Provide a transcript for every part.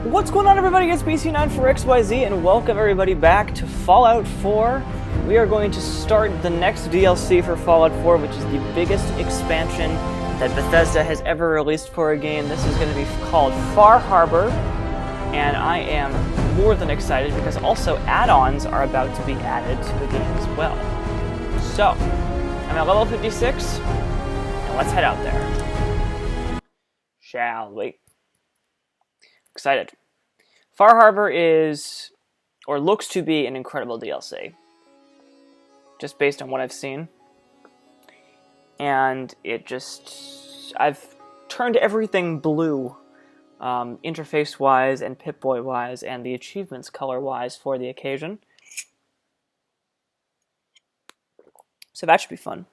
What's going on, everybody? It's BC9 for XYZ, and welcome everybody back to Fallout 4. We are going to start the next DLC for Fallout 4, which is the biggest expansion that Bethesda has ever released for a game. This is going to be called Far Harbor, and I am more than excited because also add-ons are about to be added to the game as well. So, I'm at level 56, and let's head out there. Shall we? Excited. Far Harbor is, or looks to be, an incredible DLC. Just based on what I've seen. And it just... I've turned everything blue, interface-wise and Pip-Boy-wise, and the achievements color-wise for the occasion. So that should be fun.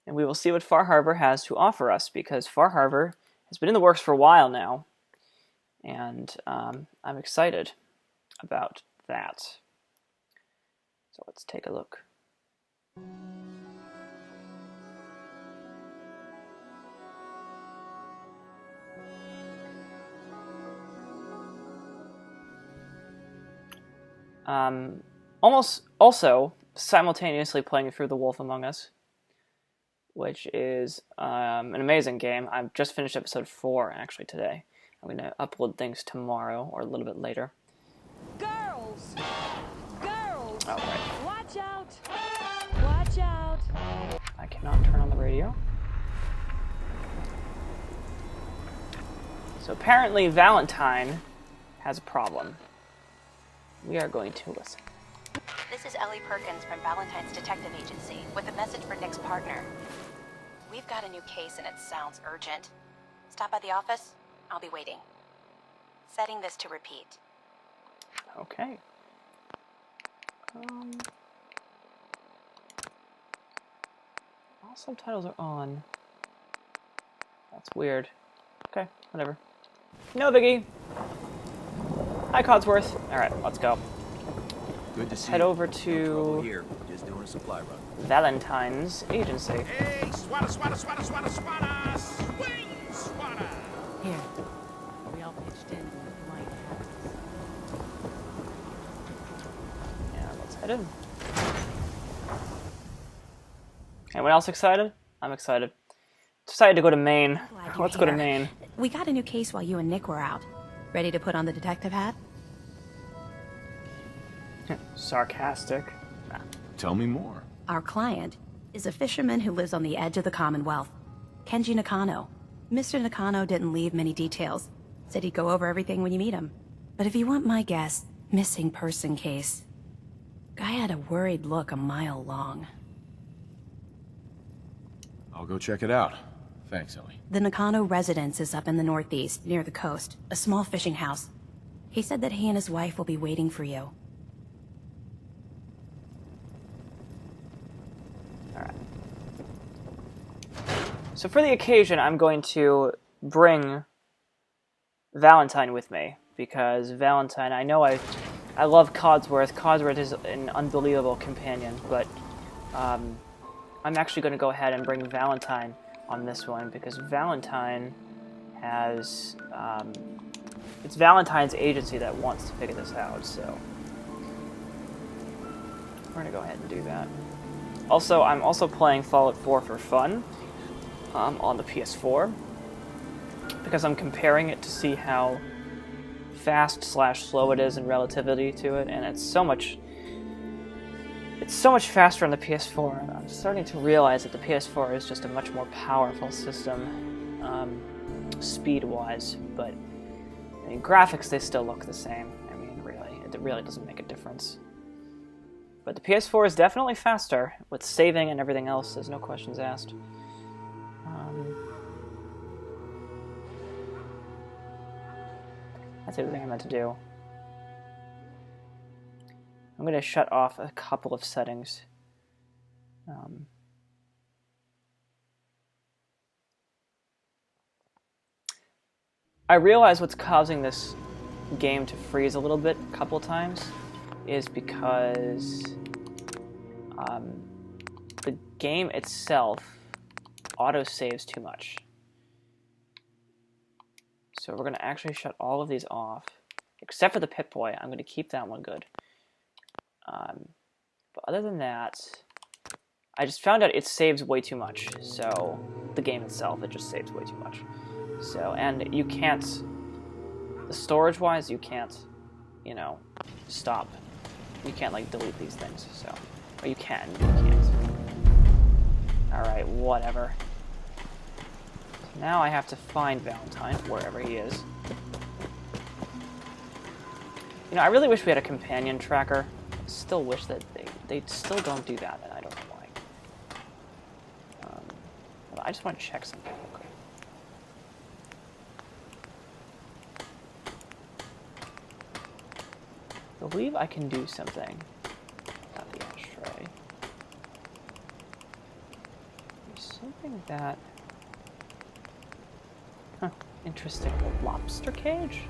And we will see what Far Harbor has to offer us, because Far Harbor has been in the works for a while now, and I'm excited about that. So let's take a look. Almost also simultaneously playing through The Wolf Among Us, which is an amazing game. I've just finished episode 4, actually, today. I'm going to upload things tomorrow, or a little bit later. Girls! Girls! Oh, right. Watch out! Watch out! I cannot turn on the radio. So apparently Valentine has a problem. We are going to listen. This is Ellie Perkins from Valentine's Detective Agency with a message for Nick's partner. We've got a new case and it sounds urgent. Stop by the office. I'll be waiting. Setting this to repeat. Okay. All subtitles are on. That's weird. Okay, whatever. No biggie. Hi, Codsworth. Alright, let's go. Good to see Head you. over No trouble to here. Just doing a supply run. Valentine's Agency. Hey, swatter, swatter, swatter, swatter, swatter, swing, swatter. Here. We all pitched in. Like Yeah, let's head in. Anyone else excited? I'm excited. Decided to go to Maine. Glad you're Let's go to here. Maine. We got a new case while you and Nick were out. Ready to put on the detective hat? Sarcastic. Tell me more. Our client is a fisherman who lives on the edge of the Commonwealth. Kenji Nakano. Mr. Nakano didn't leave many details. Said he'd go over everything when you meet him. But if you want my guess, missing person case. Guy had a worried look a mile long. I'll go check it out. Thanks, Ellie. The Nakano residence is up in the northeast, near the coast. A small fishing house. He said that he and his wife will be waiting for you. Alright. So for the occasion, I'm going to bring Valentine with me, because Valentine, I know I love Codsworth. Codsworth is an unbelievable companion, but I'm actually going to go ahead and bring Valentine on this one, because Valentine has, it's Valentine's agency that wants to figure this out, so we're going to go ahead and do that. Also, I'm also playing Fallout 4 for fun on the PS4, because I'm comparing it to see how fast/slow it is in relativity to it, and it's so much faster on the PS4, and I'm starting to realize that the PS4 is just a much more powerful system, speed-wise, but I mean, graphics, they still look the same. I mean, really, it really doesn't make a difference. But the PS4 is definitely faster, with saving and everything else, there's no questions asked. That's everything I meant to do. I'm going to shut off a couple of settings. I realize what's causing this game to freeze a little bit a couple times is because the game itself auto saves too much. So we're going to actually shut all of these off, except for the Pip-Boy. I'm going to keep that one good. But other than that, I just found out it saves way too much. So the game itself, it just saves way too much. So, and you can't, the storage-wise, you can't, you know, stop. You can't, like, delete these things, so. Or you can, you can't. Alright, whatever. So now I have to find Valentine, wherever he is. You know, I really wish we had a companion tracker. I still wish that they still don't do that, and I don't know why. But I just want to check something real quick. I believe I can do something. Not the ashtray. There's something that... Huh, interesting. The lobster cage?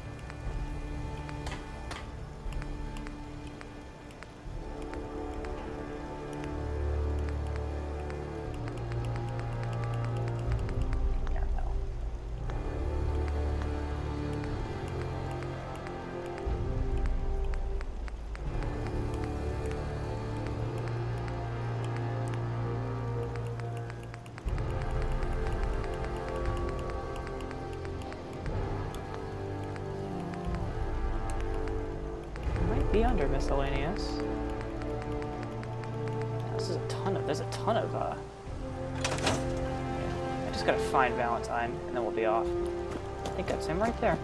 Yeah, no. Be under miscellaneous. This is a ton of. There's a ton of. I just gotta find Valentine, and then we'll be off. I think that's him right there.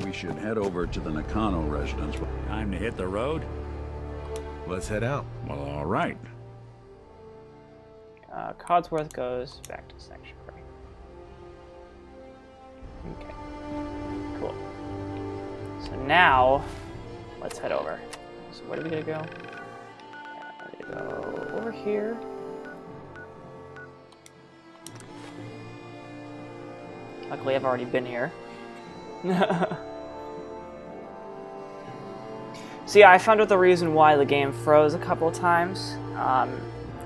We should head over to the Nakano residence. Time to hit the road? Let's head out. Well, all right. Codsworth goes back to sanctuary. Okay. Cool. So now, let's head over. So where are we gonna go? We're gonna go over here. Luckily, I've already been here. So yeah, I found out the reason why the game froze a couple of times,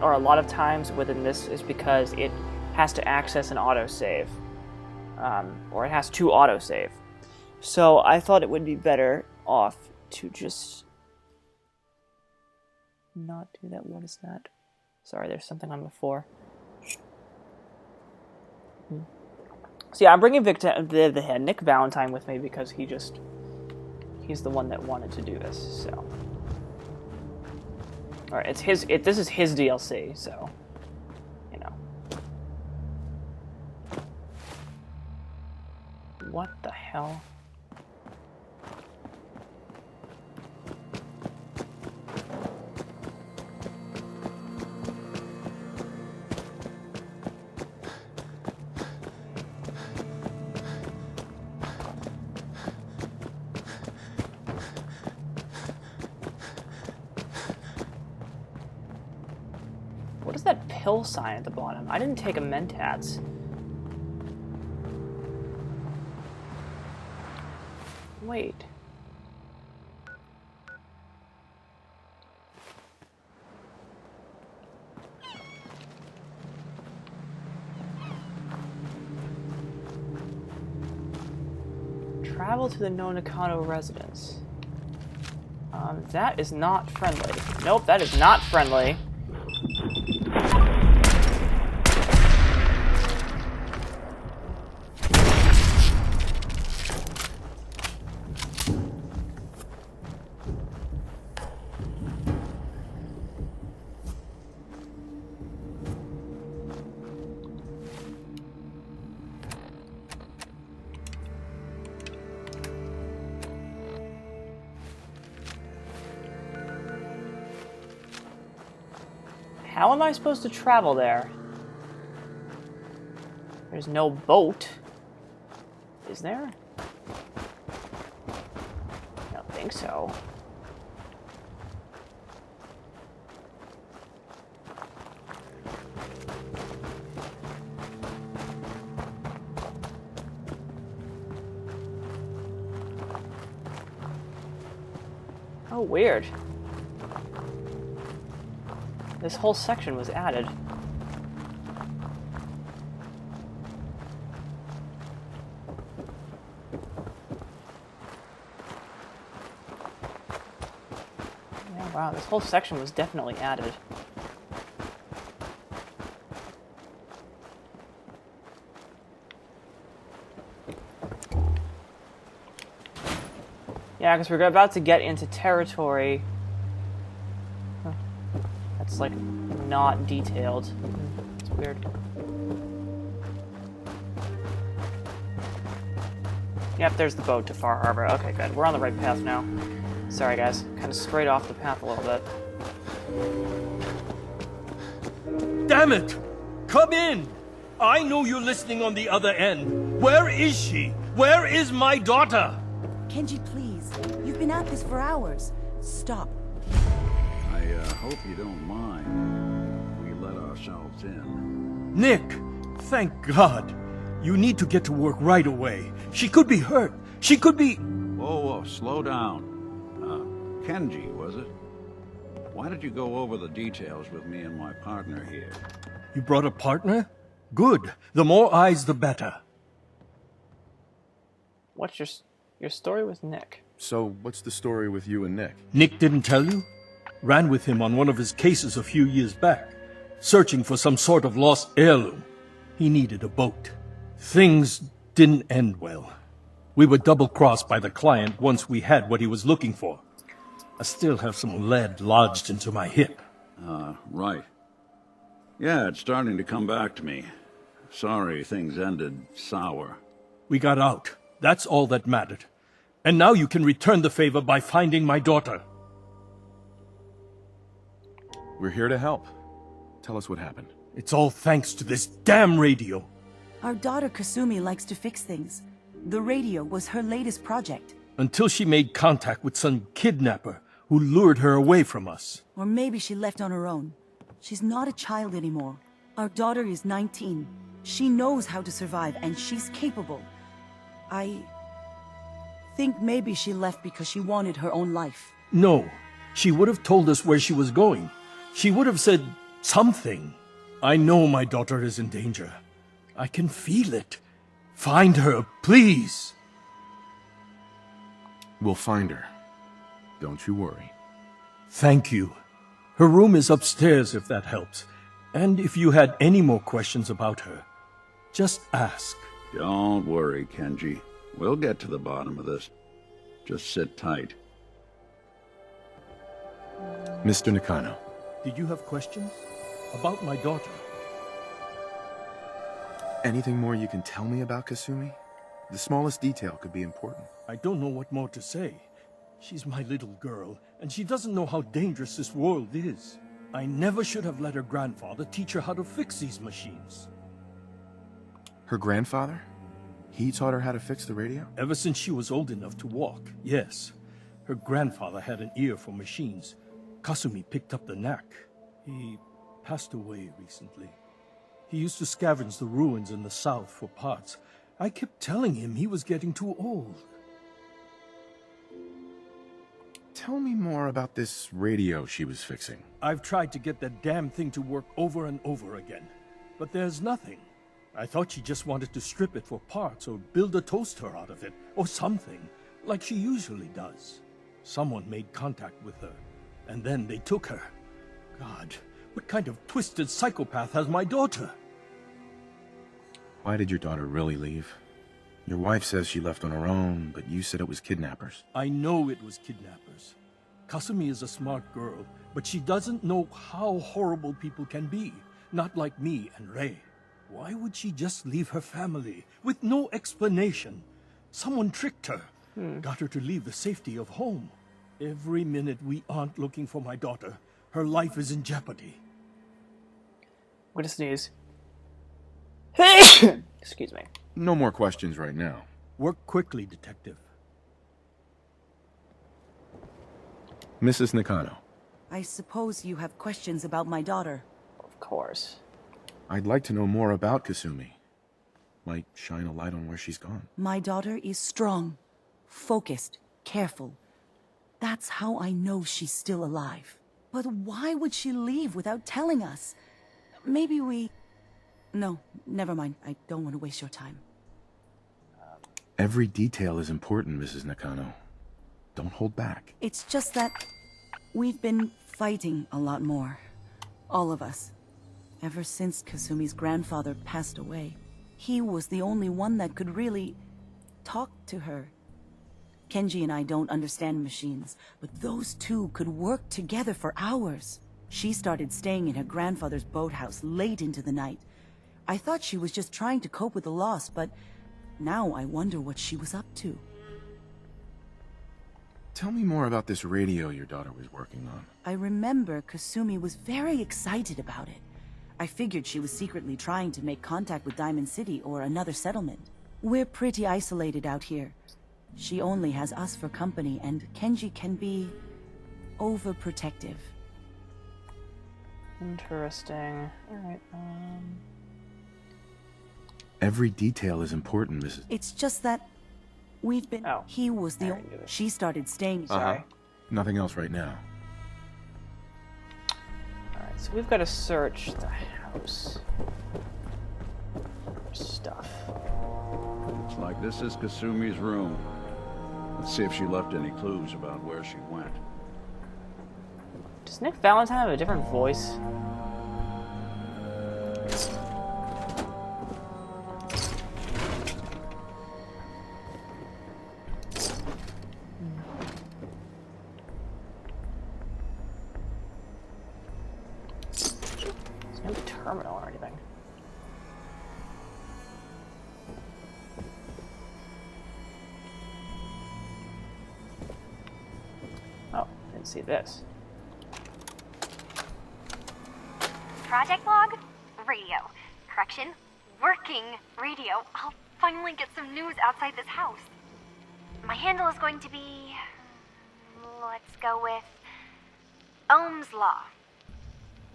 or a lot of times within this, is because it has to access an autosave, or it has to autosave. So I thought it would be better off to just not do that. What is that? Sorry, there's something on the floor. So yeah, I'm bringing Nick Valentine with me because he's the one that wanted to do this. So, all right, this is his DLC. So, you know, what the hell? What is that pill sign at the bottom? I didn't take a Mentats. Wait. Travel to the Nakano residence. That is not friendly. Nope, that is not friendly. How am I supposed to travel there? There's no boat. Is there? I don't think so. Oh, weird. This whole section was added. Wow, this whole section was definitely added. Yeah, because we're about to get into territory that's, like, not detailed. It's weird. Yep, there's the boat to Far Harbor. Okay, good. We're on the right path now. Sorry, guys. Kind of strayed off the path a little bit. Damn it! Come in! I know you're listening on the other end. Where is she? Where is my daughter? Kenji, please. You've been at this for hours. Stop. I hope you don't mind. We let ourselves in. Nick, thank God. You need to get to work right away. She could be hurt. She could be... Whoa, slow down. Kenji, was it? Why did you go over the details with me and my partner here? You brought a partner? Good. The more eyes, the better. What's your story with Nick? So, what's the story with you and Nick? Nick didn't tell you? Ran with him on one of his cases a few years back, searching for some sort of lost heirloom. He needed a boat. Things didn't end well. We were double-crossed by the client once we had what he was looking for. I still have some lead lodged into my hip. Right. Yeah, it's starting to come back to me. Sorry things ended sour. We got out. That's all that mattered. And now you can return the favor by finding my daughter. We're here to help. Tell us what happened. It's all thanks to this damn radio. Our daughter Kasumi likes to fix things. The radio was her latest project. Until she made contact with some kidnapper who lured her away from us. Or maybe she left on her own. She's not a child anymore. Our daughter is 19. She knows how to survive, and she's capable. I think maybe she left because she wanted her own life. No, she would have told us where she was going. She would have said something. I know my daughter is in danger. I can feel it. Find her, please. We'll find her. Don't you worry. Thank you. Her room is upstairs if that helps. And if you had any more questions about her, just ask. Don't worry, Kenji. We'll get to the bottom of this. Just sit tight. Mr. Nakano. Did you have questions? About my daughter? Anything more you can tell me about Kasumi? The smallest detail could be important. I don't know what more to say. She's my little girl, and she doesn't know how dangerous this world is. I never should have let her grandfather teach her how to fix these machines. Her grandfather? He taught her how to fix the radio? Ever since she was old enough to walk, yes. Her grandfather had an ear for machines. Kasumi picked up the knack. He passed away recently. He used to scavenge the ruins in the south for parts. I kept telling him he was getting too old. Tell me more about this radio she was fixing. I've tried to get that damn thing to work over and over again, but there's nothing. I thought she just wanted to strip it for parts or build a toaster out of it, or something, like she usually does. Someone made contact with her, and then they took her. God, what kind of twisted psychopath has my daughter? Why did your daughter really leave? Your wife says she left on her own, but you said it was kidnappers. I know it was kidnappers. Kasumi is a smart girl, but she doesn't know how horrible people can be. Not like me and Rei. Why would she just leave her family with no explanation? Someone tricked her. Got her to leave the safety of home. Every minute we aren't looking for my daughter, her life is in jeopardy. I'm gonna sneeze. Excuse me. No more questions right now. Work quickly, Detective. Mrs. Nakano, I suppose you have questions about my daughter. Of course. I'd like to know more about Kasumi. Might shine a light on where she's gone. My daughter is strong, focused, careful. That's how I know she's still alive. But why would she leave without telling us? Maybe we... No, never mind. I don't want to waste your time. Every detail is important, Mrs. Nakano. Don't hold back. It's just that... We've been fighting a lot more. All of us. Ever since Kasumi's grandfather passed away. He was the only one that could really talk to her. Kenji and I don't understand machines, but those two could work together for hours. She started staying in her grandfather's boathouse late into the night. I thought she was just trying to cope with the loss, but now I wonder what she was up to. Tell me more about this radio your daughter was working on. I remember Kasumi was very excited about it. I figured she was secretly trying to make contact with Diamond City or another settlement. We're pretty isolated out here. She only has us for company, and Kenji can be overprotective. Interesting. Alright, Every detail is important, Mrs. It's just that we've been... Oh. He was the... I already knew this. She started staying... Sorry. Nothing else right now. Alright, so we've got to search the house for stuff. Looks like this is Kasumi's room. Let's see if she left any clues about where she went. Does Nick Valentine have a different voice? There's no terminal or anything. Oh, didn't see this. Project log? Radio. Correction? Working radio. I'll finally get some news outside this house. My handle is going to be... let's go with... Ohm's Law.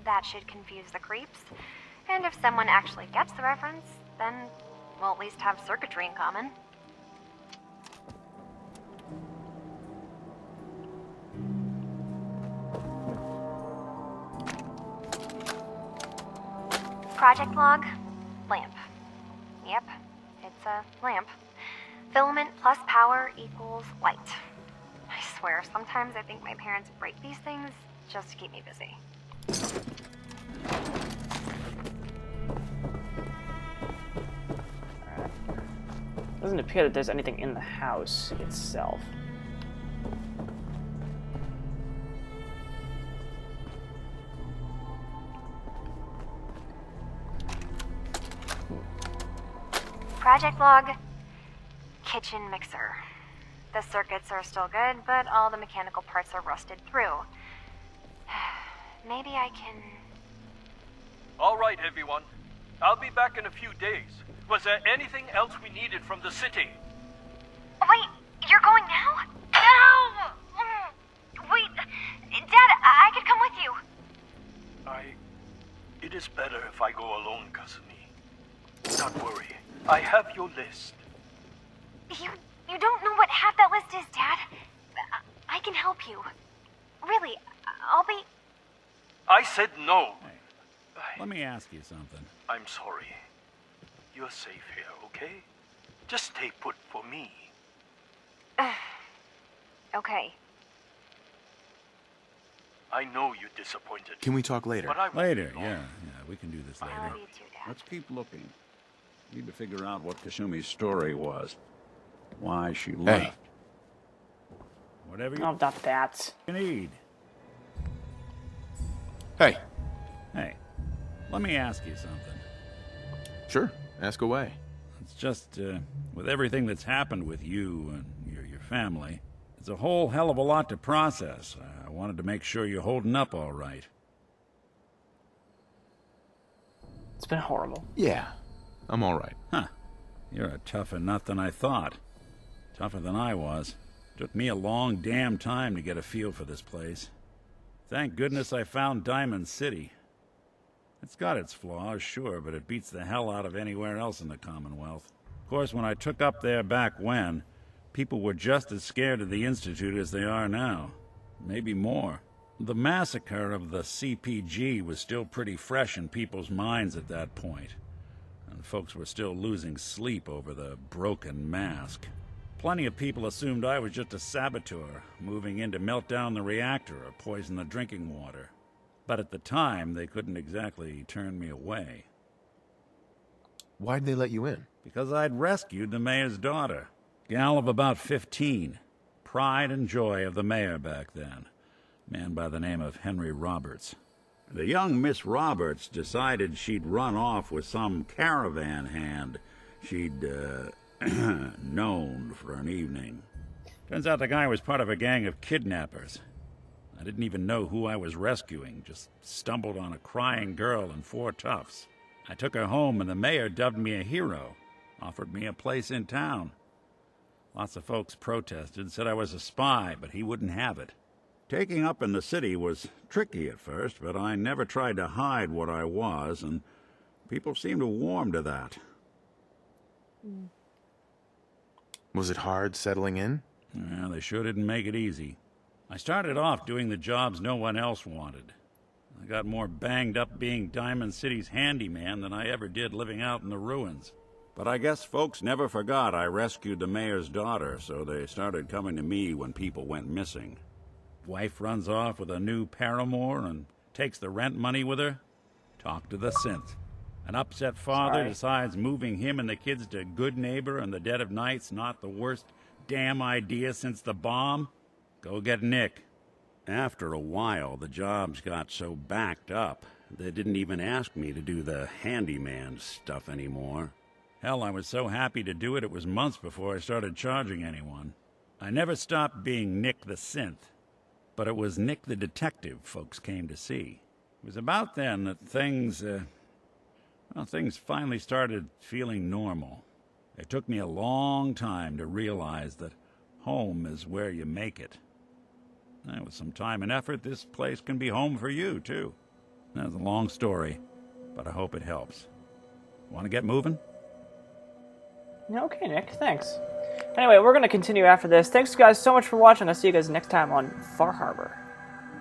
That should confuse the creeps. And if someone actually gets the reference, then we'll at least have circuitry in common. Project log, lamp. Yep, it's a lamp. Filament plus power equals light. I swear, sometimes I think my parents break these things just to keep me busy. Alright. Doesn't appear that there's anything in the house itself. Project log, kitchen mixer. The circuits are still good, but all the mechanical parts are rusted through. Maybe I can... All right, everyone. I'll be back in a few days. Was there anything else we needed from the city? Wait, you're going now? No! Wait, Dad, I could come with you. It is better if I go alone, Kasumi. Don't worry. I have your list. You don't know what half that list is, Dad. I can help you. Really, I'll be... I said no. Let me ask you something. I'm sorry. You're safe here, okay? Just stay put for me. Okay. I know you're disappointed. Can we talk later? But I won't Later, be long. yeah, we can do this I later. love you too, Dad. Let's keep looking. Need to figure out what Kasumi's story was. Why she left. Whatever Oh, not that. you need. Hey. Hey, let me ask you something. Sure. Ask away. It's just, with everything that's happened with you and your family, it's a whole hell of a lot to process. I wanted to make sure you're holding up all right. It's been horrible. Yeah. I'm all right. Huh. You're a tougher nut than I thought. Tougher than I was. Took me a long damn time to get a feel for this place. Thank goodness I found Diamond City. It's got its flaws, sure, but it beats the hell out of anywhere else in the Commonwealth. Of course, when I took up there back when, people were just as scared of the Institute as they are now. Maybe more. The massacre of the CPG was still pretty fresh in people's minds at that point, and folks were still losing sleep over the broken mask. Plenty of people assumed I was just a saboteur, moving in to melt down the reactor or poison the drinking water. But at the time, they couldn't exactly turn me away. Why'd they let you in? Because I'd rescued the mayor's daughter. Gal of about 15. Pride and joy of the mayor back then. Man by the name of Henry Roberts. The young Miss Roberts decided she'd run off with some caravan hand she'd, known for an evening. Turns out the guy was part of a gang of kidnappers. I didn't even know who I was rescuing, just stumbled on a crying girl and 4 toughs. I took her home and the mayor dubbed me a hero, offered me a place in town. Lots of folks protested, said I was a spy, but he wouldn't have it. Taking up in the city was tricky at first, but I never tried to hide what I was, and people seemed to warm to that. Was it hard settling in? Yeah, they sure didn't make it easy. I started off doing the jobs no one else wanted. I got more banged up being Diamond City's handyman than I ever did living out in the ruins. But I guess folks never forgot I rescued the mayor's daughter, so they started coming to me when people went missing. Wife runs off with a new paramour and takes the rent money with her. Talk to the synth. An upset father decides moving him and the kids to Good Neighbor in the dead of night's not the worst damn idea since the bomb. Go get Nick. After a while, the jobs got so backed up, they didn't even ask me to do the handyman stuff anymore. Hell, I was so happy to do it, it was months before I started charging anyone. I never stopped being Nick the Synth, but it was Nick the Detective folks came to see. It was about then that things finally started feeling normal. It took me a long time to realize that home is where you make it. And with some time and effort, this place can be home for you, too. That's a long story, but I hope it helps. Want to get moving? Okay, Nick, thanks. Anyway, we're going to continue after this. Thanks, guys, so much for watching. I'll see you guys next time on Far Harbor.